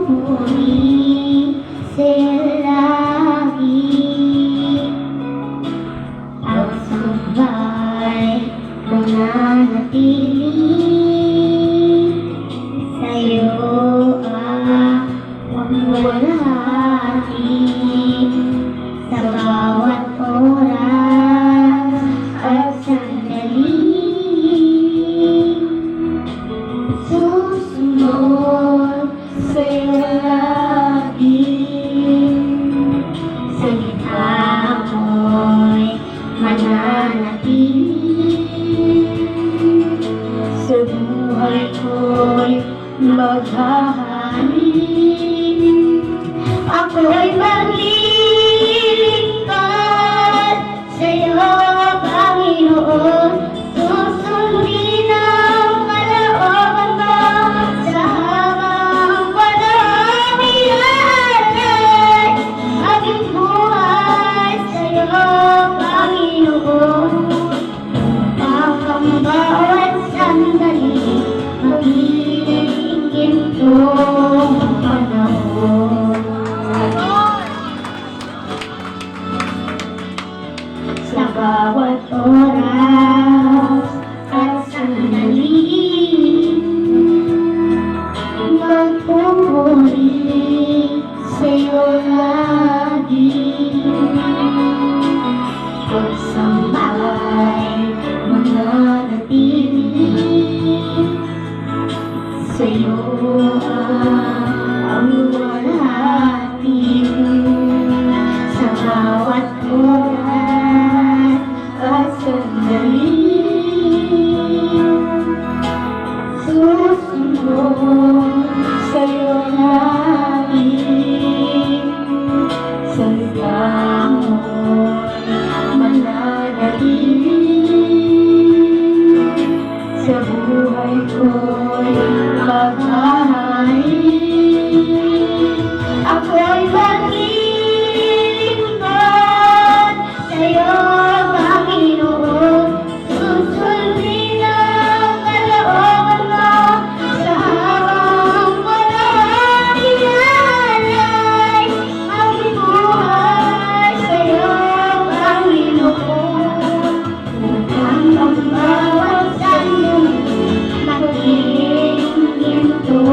magpupuri sa'yo lagi. Ang sabay mananatili sa'yo ang walhati sa bawat oras at sandali. Susunod sa'yo lagi, salita mo'y mananatili sa buhay ko'y maghahari. Ako'y maglilingkod sa'yo, Panginoon. Susundin ang kalooban mo sa habang walang ilalay. Aking buhay sa'yo, Panginoon. Ang bawat sandali magiging gintong panahon. Sa bawat oras at sandali, magpupuri sa'yo lagi. Pagsambay mananatili sa'yo ang walhati sa bawat oras at sandali. Susunod sa'yo lagi, salita mo'y mananatili sa buhay ko'y maghahari. Ako'y maglilingkod sa'yo, Panginoon. Susundin ang kalooban mo sa habang walang ilalay. Aking buhay sa'yo, Panginoon. Ang bawat sandali magiging ginto